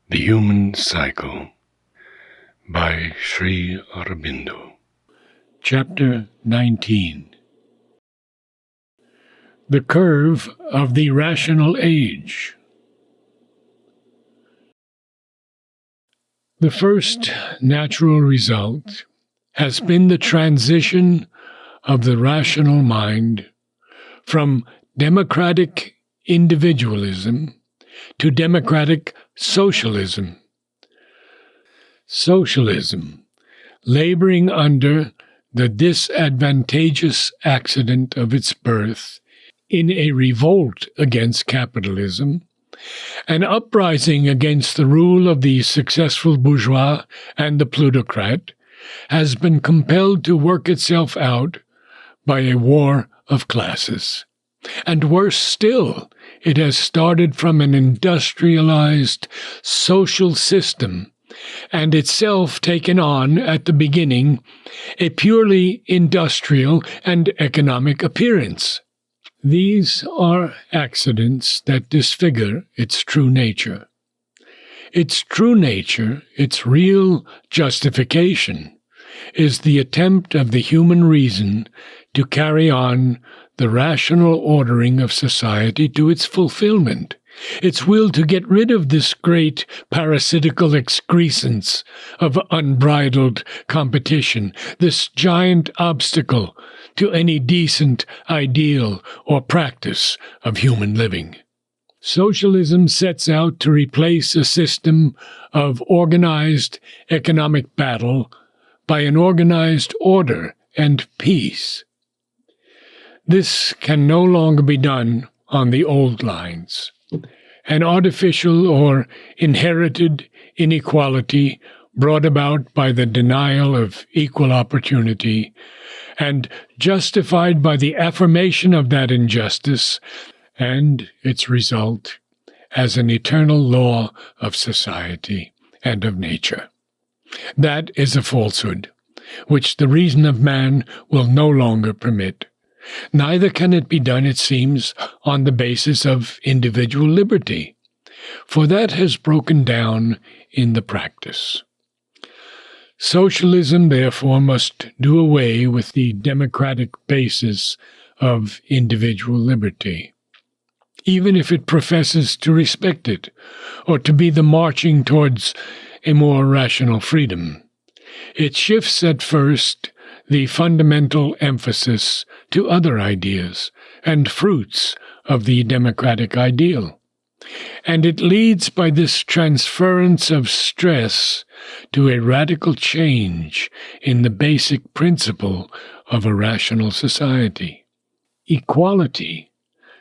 The Human Cycle by Sri Aurobindo. Chapter 19. The Curve of the Rational Age. The first natural result has been the transition of the rational mind from democratic individualism to democratic socialism. Socialism, laboring under the disadvantageous accident of its birth in a revolt against capitalism, an uprising against the rule of the successful bourgeois and the plutocrat, has been compelled to work itself out by a war of classes. And worse still, it has started from an industrialized social system and itself taken on, at the beginning, a purely industrial and economic appearance. These are accidents that disfigure its true nature. Its true nature, its real justification, is the attempt of the human reason to carry on the rational ordering of society to its fulfillment, its will to get rid of this great parasitical excrescence of unbridled competition, this giant obstacle to any decent ideal or practice of human living. Socialism sets out to replace a system of organized economic battle by an organized order and peace. This can no longer be done on the old lines. An artificial or inherited inequality brought about by the denial of equal opportunity and justified by the affirmation of that injustice and its result as an eternal law of society and of nature. That is a falsehood, which the reason of man will no longer permit. Neither can it be done, it seems, on the basis of individual liberty, for that has broken down in the practice. Socialism, therefore, must do away with the democratic basis of individual liberty, even if it professes to respect it, or to be the marching towards a more rational freedom. It shifts at first the fundamental emphasis to other ideas and fruits of the democratic ideal, and it leads by this transference of stress to a radical change in the basic principle of a rational society. Equality,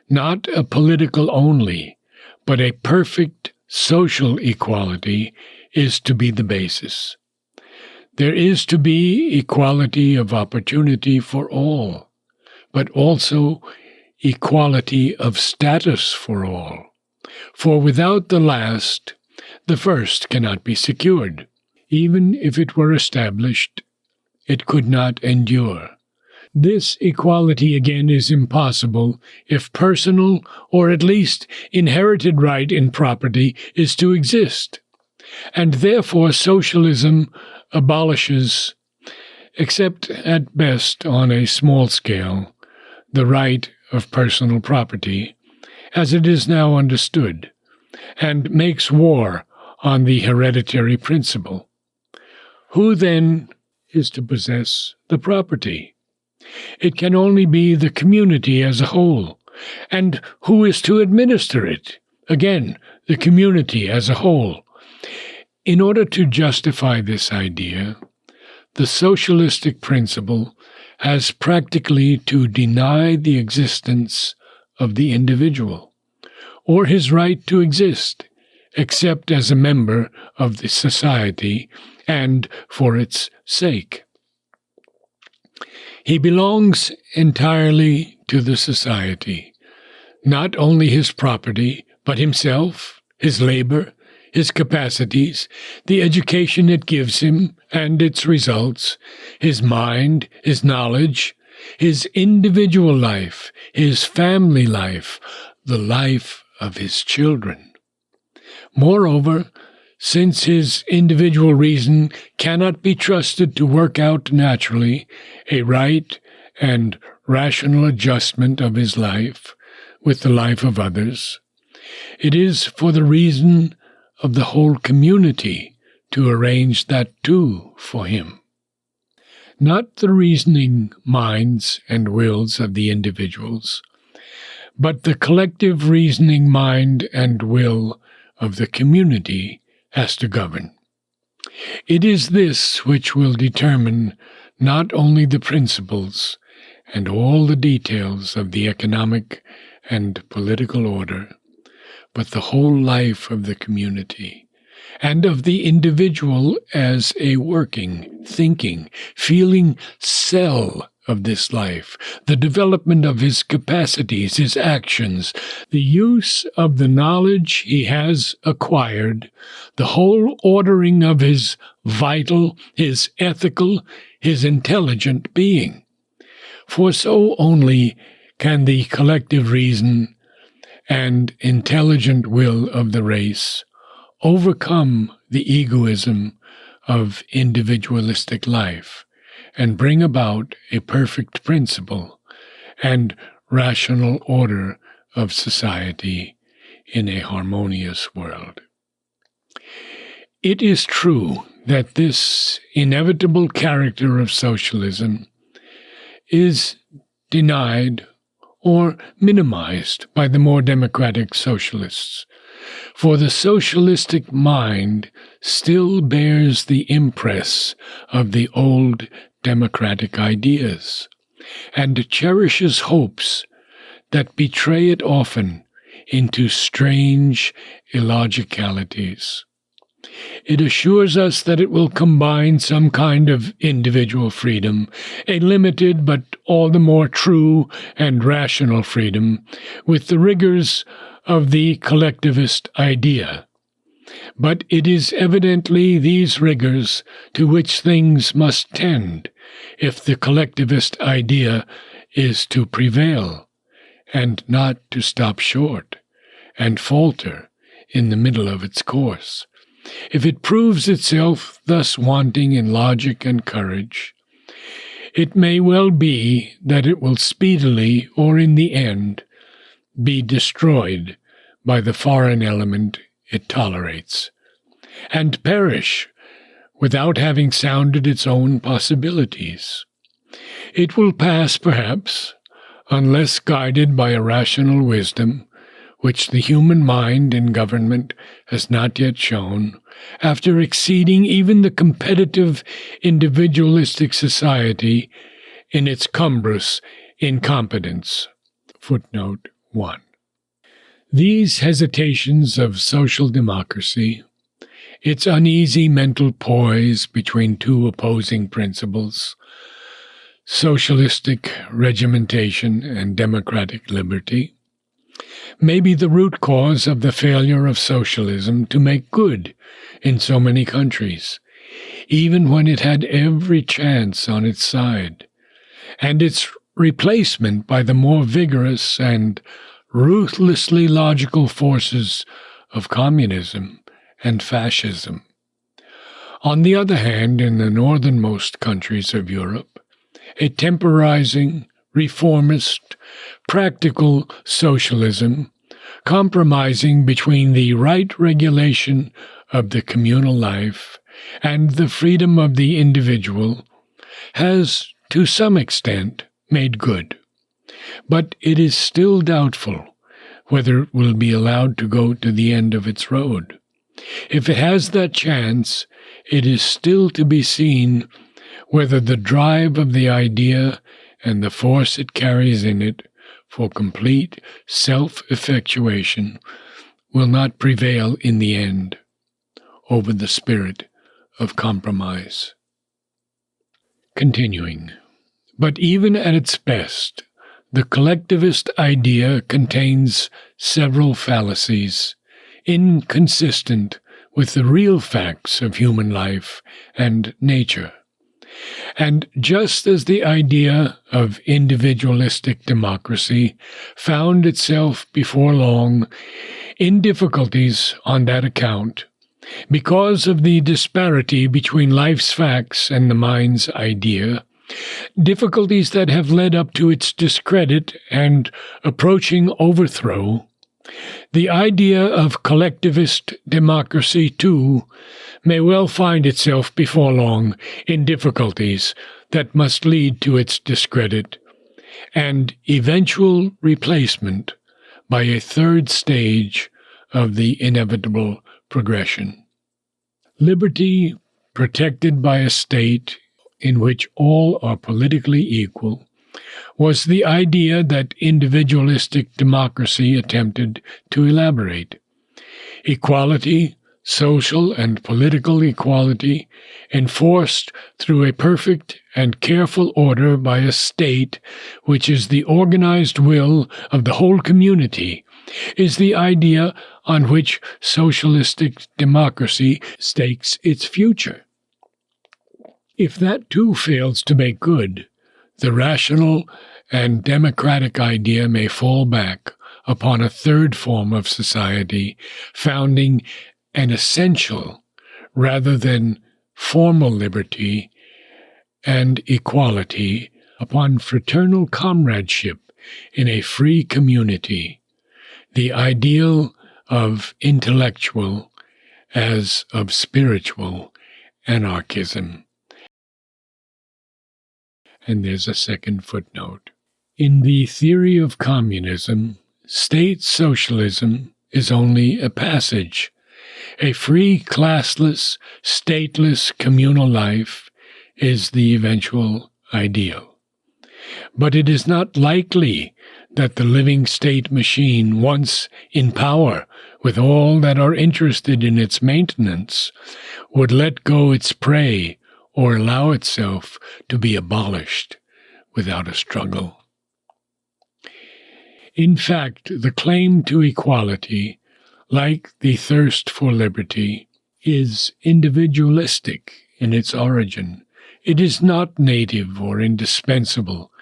not a political only, but a perfect social equality, is to be the basis. There is to be equality of opportunity for all, but also equality of status for all. For without the last, the first cannot be secured. Even if it were established, it could not endure. This equality again is impossible if personal or at least inherited right in property is to exist. And therefore socialism abolishes, except at best on a small scale, the right of personal property, as it is now understood, and makes war on the hereditary principle. Who, then, is to possess the property? It can only be the community as a whole. And who is to administer it? Again, the community as a whole. In order to justify this idea, the socialistic principle has practically to deny the existence of the individual, or his right to exist, except as a member of the society and for its sake. He belongs entirely to the society, not only his property, but himself, his labor, his capacities, the education it gives him and its results, his mind, his knowledge, his individual life, his family life, the life of his children. Moreover, Since his individual reason cannot be trusted to work out naturally a right and rational adjustment of his life with the life of others, it is for the reason of the whole community to arrange that too for him. Not the reasoning minds and wills of the individuals, but the collective reasoning mind and will of the community has to govern. It is this which will determine not only the principles and all the details of the economic and political order, but the whole life of the community, and of the individual as a working, thinking, feeling cell of this life, the development of his capacities, his actions, the use of the knowledge he has acquired, the whole ordering of his vital, his ethical, his intelligent being. For so only can the collective reason and intelligent will of the race overcome the egoism of individualistic life and bring about a perfect principle and rational order of society in a harmonious world. It is true that this inevitable character of socialism is denied or minimized by the more democratic socialists, for the socialistic mind still bears the impress of the old democratic ideas, and cherishes hopes that betray it often into strange illogicalities. It assures us that it will combine some kind of individual freedom, a limited but all the more true and rational freedom, with the rigors of the collectivist idea. But it is evidently these rigors to which things must tend if the collectivist idea is to prevail, and not to stop short and falter in the middle of its course. If it proves itself thus wanting in logic and courage, it may well be that it will speedily, or in the end, be destroyed by the foreign element it tolerates, and perish without having sounded its own possibilities. It will pass, perhaps, unless guided by a rational wisdom, which the human mind in government has not yet shown, after exceeding even the competitive individualistic society in its cumbrous incompetence. Footnote 1. These hesitations of social democracy, its uneasy mental poise between two opposing principles, socialistic regimentation and democratic liberty, may be the root cause of the failure of socialism to make good in so many countries, even when it had every chance on its side, and its replacement by the more vigorous and ruthlessly logical forces of communism and fascism. On the other hand, in the northernmost countries of Europe, a temporizing, reformist, practical socialism, compromising between the right regulation of the communal life and the freedom of the individual, has, to some extent, made good. But it is still doubtful whether it will be allowed to go to the end of its road. If it has that chance, it is still to be seen whether the drive of the idea and the force it carries in it for complete self-effectuation will not prevail in the end over the spirit of compromise. Continuing. But even at its best, the collectivist idea contains several fallacies, inconsistent with the real facts of human life and nature. And just as the idea of individualistic democracy found itself before long in difficulties on that account, Because of the disparity between life's facts and the mind's idea, difficulties that have led up to its discredit and approaching overthrow, the idea of collectivist democracy, too, may well find itself before long in difficulties that must lead to its discredit and eventual replacement by a third stage of the inevitable progression. Liberty, protected by a state in which all are politically equal, was the idea that individualistic democracy attempted to elaborate. Equality, social and political equality, enforced through a perfect and careful order by a state which is the organized will of the whole community, is the idea on which socialistic democracy stakes its future. If that too fails to make good, the rational and democratic idea may fall back upon a third form of society, founding an essential rather than formal liberty and equality upon fraternal comradeship in a free community, the ideal of intellectual as of spiritual anarchism. And there's a second footnote. In the theory of communism, state socialism is only a passage. A free, classless, stateless communal life is the eventual ideal. But it is not likely that the living state machine, once in power with all that are interested in its maintenance, would let go its prey or allow itself to be abolished without a struggle. In fact, the claim to equality, like the thirst for liberty, is individualistic in its origin. It is not native or indispensable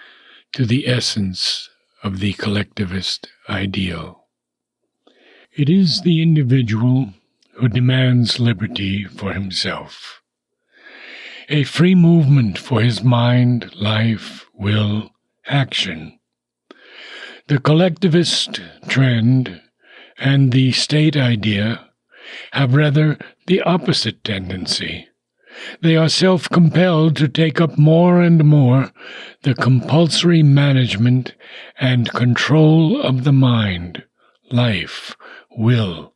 to the essence of the collectivist ideal. It is the individual who demands liberty for himself, a free movement for his mind, life, will, action. The collectivist trend and the state idea have rather the opposite tendency. They are self-compelled to take up more and more the compulsory management and control of the mind, life, will,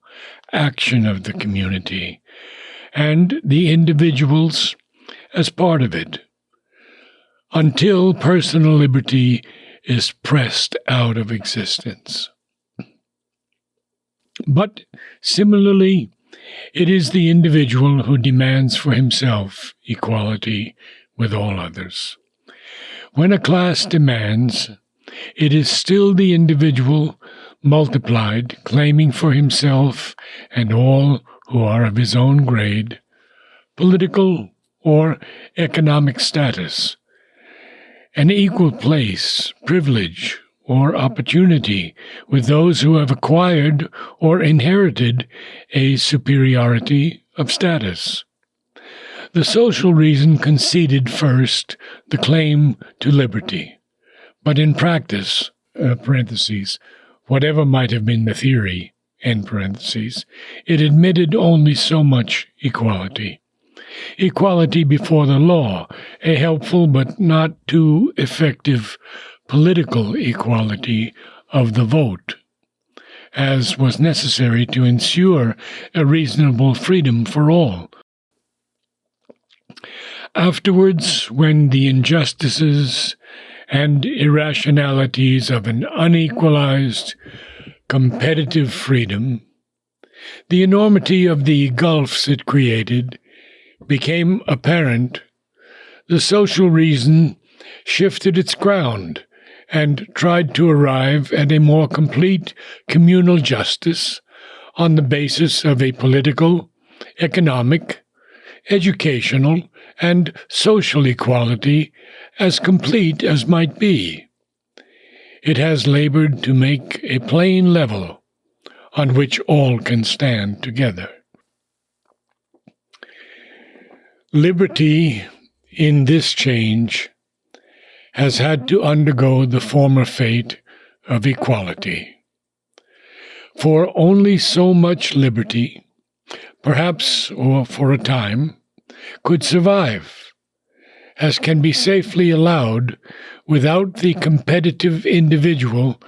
action of the community, and the individuals as part of it, until personal liberty is pressed out of existence. But similarly, it is the individual who demands for himself equality with all others. When a class demands, it is still the individual multiplied, claiming for himself and all who are of his own grade, political or economic status, an equal place, privilege, or opportunity with those who have acquired or inherited a superiority of status. The social reason conceded first the claim to liberty, but in practice, whatever might have been the theory, it admitted only so much equality. Equality before the law, a helpful but not too effective political equality of the vote, as was necessary to ensure a reasonable freedom for all. Afterwards, when the injustices and irrationalities of an unequalized, competitive freedom, the enormity of the gulfs it created, became apparent, the social reason shifted its ground and tried to arrive at a more complete communal justice on the basis of a political, economic, educational, and social equality as complete as might be. It has labored to make a plain level on which all can stand together. Liberty in this change has had to undergo the former fate of equality. For only so much liberty, perhaps or for a time, could survive, as can be safely allowed without the competitive individual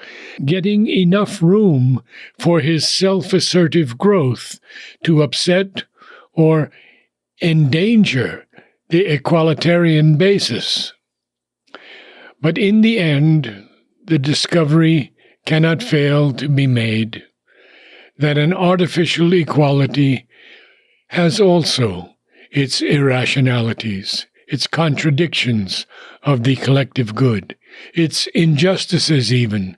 getting enough room for his self-assertive growth to upset or endanger the equalitarian basis. But in the end, the discovery cannot fail to be made that an artificial equality has also its irrationalities, its contradictions of the collective good, its injustices even,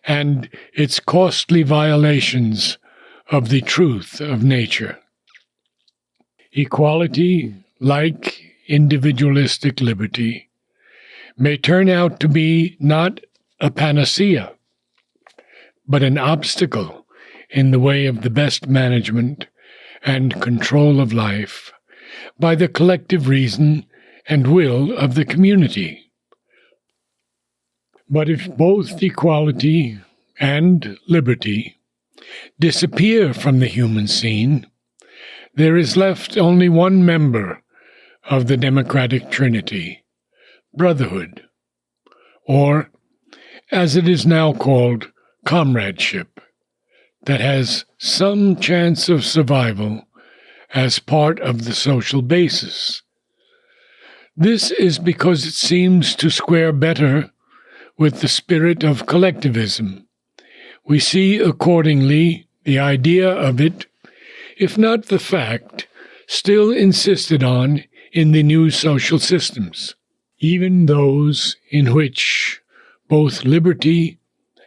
and its costly violations of the truth of nature. Equality, like individualistic liberty, may turn out to be not a panacea, but an obstacle in the way of the best management and control of life by the collective reason and will of the community. But if both equality and liberty disappear from the human scene, there is left only one member of the democratic trinity, brotherhood, or, as it is now called, comradeship, that has some chance of survival as part of the social basis. This is because it seems to square better with the spirit of collectivism. We see accordingly the idea of it, if not the fact, still insisted on in the new social systems, even those in which both liberty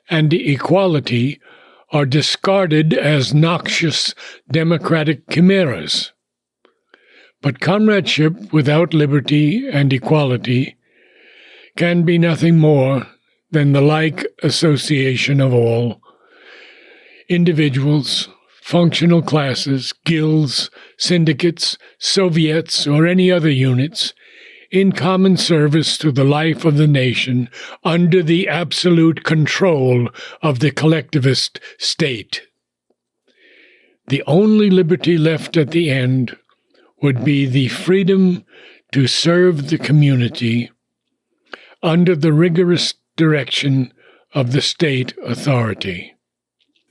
and equality are discarded as noxious democratic chimeras. But comradeship without liberty and equality can be nothing more than the like association of all individuals, functional classes, guilds, syndicates, soviets, or any other units in common service to the life of the nation under the absolute control of the collectivist state. The only liberty left at the end would be the freedom to serve the community under the rigorous direction of the state authority.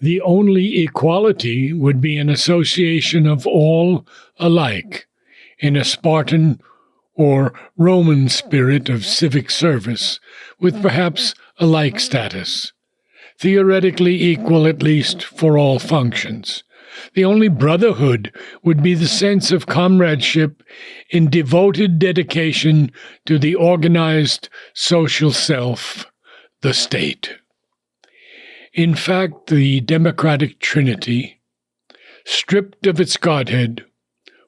The only equality would be an association of all alike in a Spartan or Roman spirit of civic service, with perhaps a like status, theoretically equal at least for all functions. The only brotherhood would be the sense of comradeship in devoted dedication to the organized social self, the state. In fact, the democratic trinity, stripped of its godhead,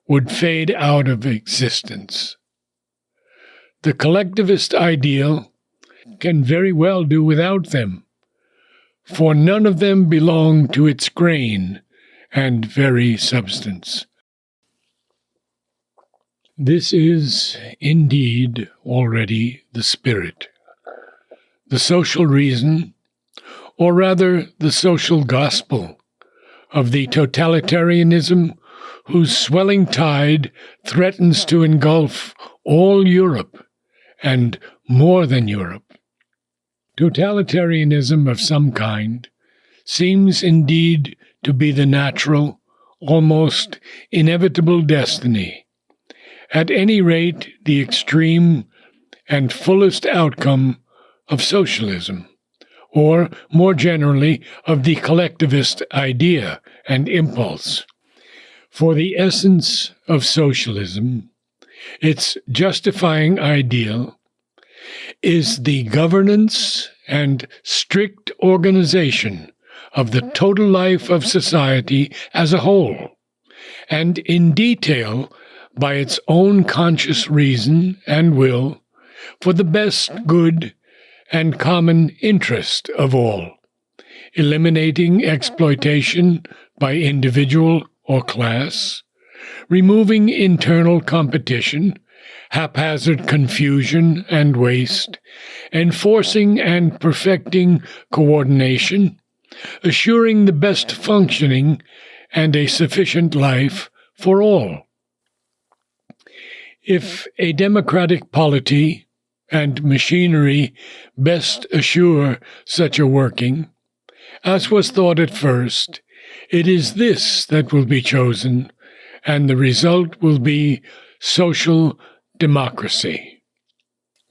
would fade out of existence. The collectivist ideal can very well do without them, for none of them belong to its grain and very substance. This is indeed already the spirit, the social reason, or rather the social gospel, of the totalitarianism whose swelling tide threatens to engulf all Europe, and more than Europe. Totalitarianism of some kind seems indeed to be the natural, almost inevitable destiny, at any rate the extreme and fullest outcome of socialism, or more generally of the collectivist idea and impulse. For the essence of socialism, its justifying ideal, is the governance and strict organization of the total life of society as a whole, and in detail by its own conscious reason and will for the best good and common interest of all, eliminating exploitation by individual or class, removing internal competition, haphazard confusion and waste, enforcing and perfecting coordination, assuring the best functioning and a sufficient life for all. If a democratic polity and machinery best assure such a working, as was thought at first, it is this that will be chosen, and the result will be social democracy.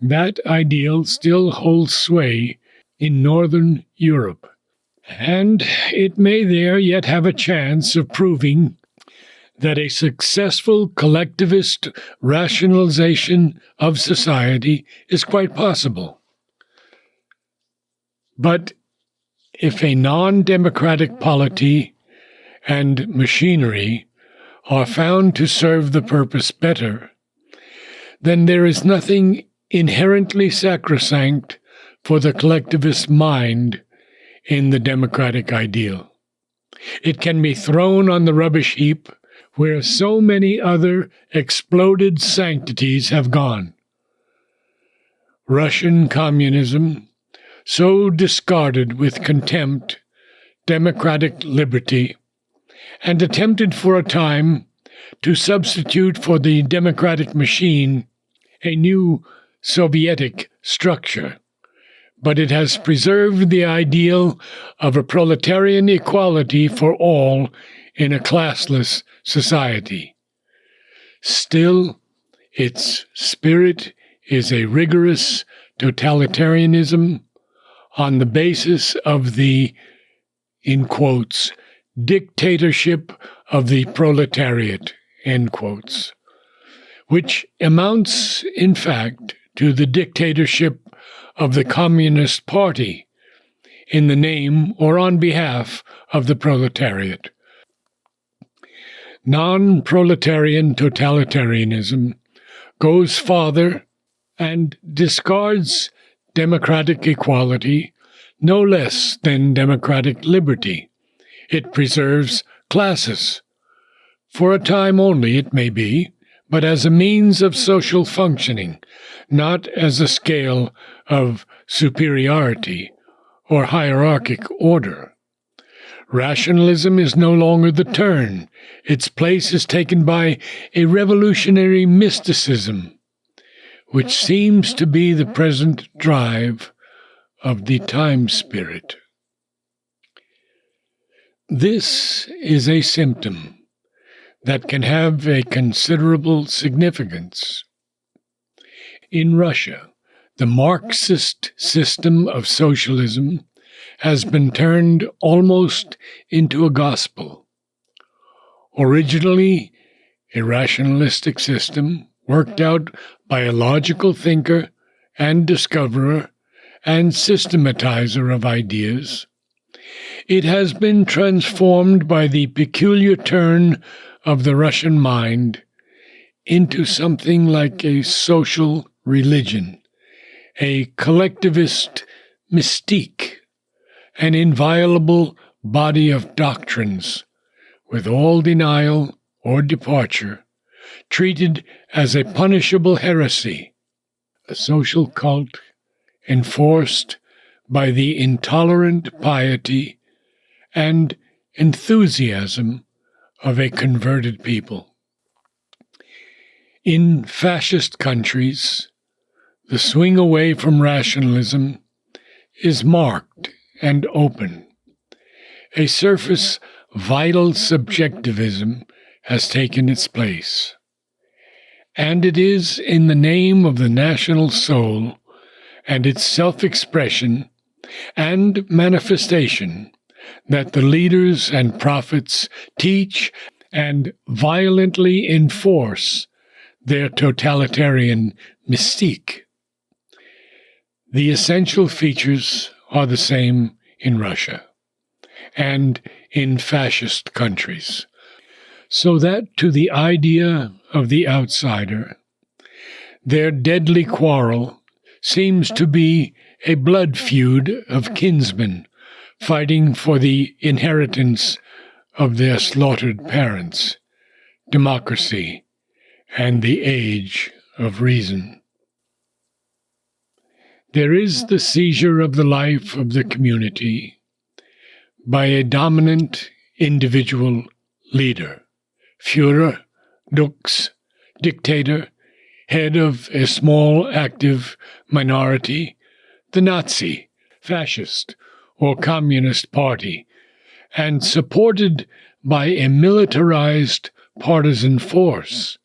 That ideal still holds sway in Northern Europe, and it may there yet have a chance of proving that a successful collectivist rationalization of society is quite possible. But if a non-democratic polity and machinery are found to serve the purpose better, then there is nothing inherently sacrosanct for the collectivist mind in the democratic ideal. It can be thrown on the rubbish heap where so many other exploded sanctities have gone. Russian communism, so discarded with contempt democratic liberty, and attempted for a time to substitute for the democratic machine a new Sovietic structure, but it has preserved the ideal of a proletarian equality for all in a classless society. Still, its spirit is a rigorous totalitarianism on the basis of the, in quotes, dictatorship of the proletariat, end quotes, which amounts, in fact, to the dictatorship of the Communist Party in the name or on behalf of the proletariat. Non-proletarian totalitarianism goes farther and discards democratic equality no less than democratic liberty. It preserves classes. For a time only, it may be, but as a means of social functioning, not as a scale of superiority or hierarchic order. Rationalism is no longer the turn. Its place is taken by a revolutionary mysticism, which seems to be the present drive of the time spirit. This is a symptom that can have a considerable significance. In Russia, the Marxist system of socialism has been turned almost into a gospel. Originally, a rationalistic system worked out by a logical thinker and discoverer and systematizer of ideas, it has been transformed by the peculiar turn of the Russian mind into something like a social religion, a collectivist mystique, an inviolable body of doctrines, with all denial or departure treated as a punishable heresy, a social cult enforced by the intolerant piety and enthusiasm of a converted people. In fascist countries, the swing away from rationalism is marked and open. A surface vital subjectivism has taken its place, and it is in the name of the national soul and its self-expression and manifestation that the leaders and prophets teach and violently enforce their totalitarian mystique. The essential features are the same in Russia and in fascist countries, so that to the idea of the outsider, their deadly quarrel seems to be a blood feud of kinsmen fighting for the inheritance of their slaughtered parents, democracy, and the age of reason. There is the seizure of the life of the community by a dominant individual leader, Führer, Dux, dictator, head of a small active minority, the Nazi, fascist, or communist party, and supported by a militarized partisan force.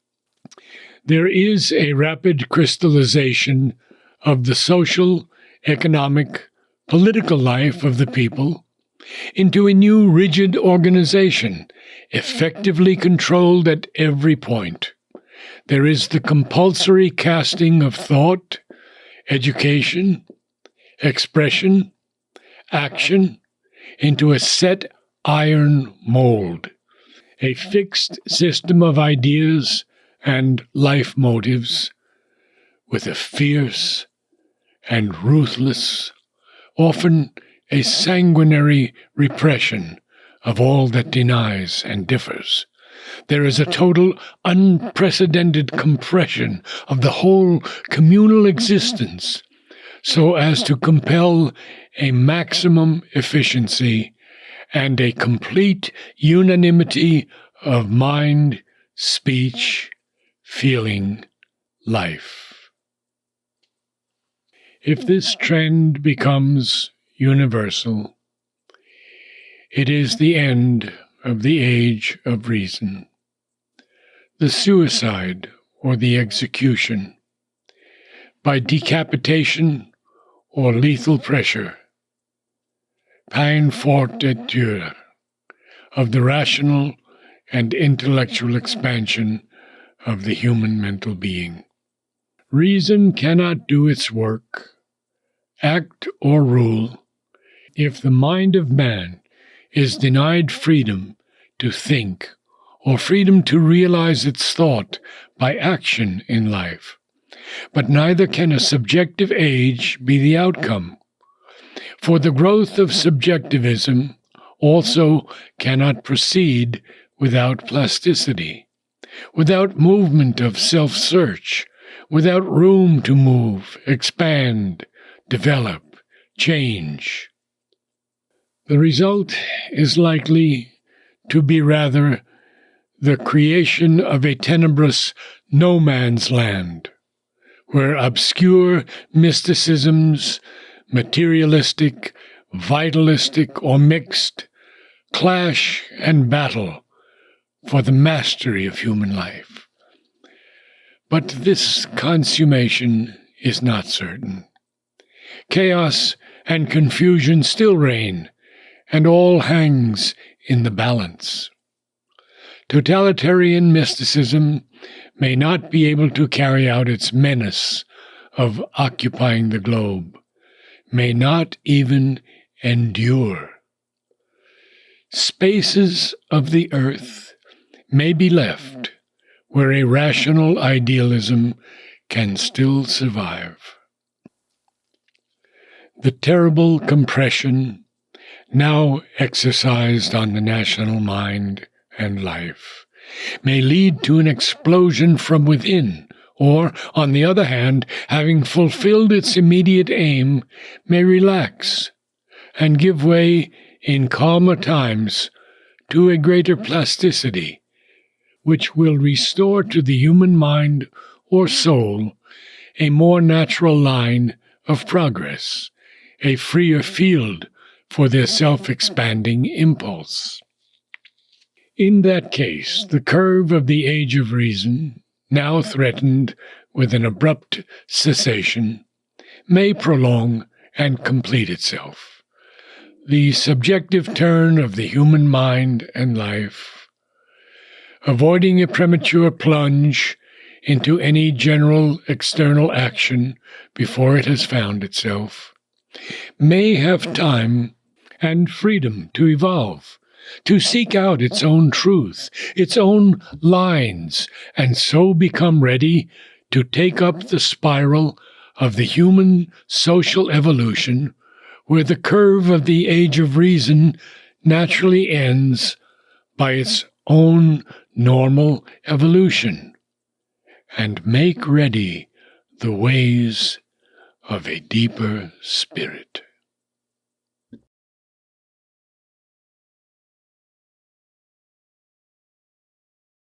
There is a rapid crystallization of the social, economic, political life of the people into a new rigid organization, effectively controlled at every point. There is the compulsory casting of thought, education, expression, action into a set iron mold, a fixed system of ideas and life motives, with a fierce and ruthless, often a sanguinary repression of all that denies and differs. There is a total, unprecedented compression of the whole communal existence, so as to compel a maximum efficiency and a complete unanimity of mind, speech, feeling, life. If this trend becomes universal, it is the end of the age of reason. The suicide or the execution, by decapitation or lethal pressure, peine forte et dure, of the rational and intellectual expansion of the human mental being. Reason cannot do its work, act or rule, if the mind of man is denied freedom to think or freedom to realize its thought by action in life. But neither can a subjective age be the outcome, for the growth of subjectivism also cannot proceed without plasticity, without movement of self-search, without room to move, expand, develop, change. The result is likely to be rather the creation of a tenebrous no man's land, where obscure mysticisms, materialistic, vitalistic, or mixed, clash and battle for the mastery of human life. But this consummation is not certain. Chaos and confusion still reign, and all hangs in the balance. Totalitarian mysticism may not be able to carry out its menace of occupying the globe, may not even endure. Spaces of the earth may be left where a rational idealism can still survive. The terrible compression now exercised on the national mind and life may lead to an explosion from within, or, on the other hand, having fulfilled its immediate aim, may relax and give way in calmer times to a greater plasticity, which will restore to the human mind or soul a more natural line of progress, a freer field for their self-expanding impulse. In that case, the curve of the age of reason, now threatened with an abrupt cessation, may prolong and complete itself. The subjective turn of the human mind and life, avoiding a premature plunge into any general external action before it has found itself, may have time and freedom to evolve, to seek out its own truth, its own lines, and so become ready to take up the spiral of the human social evolution, where the curve of the age of reason naturally ends by its own normal evolution, and make ready the ways of a deeper spirit.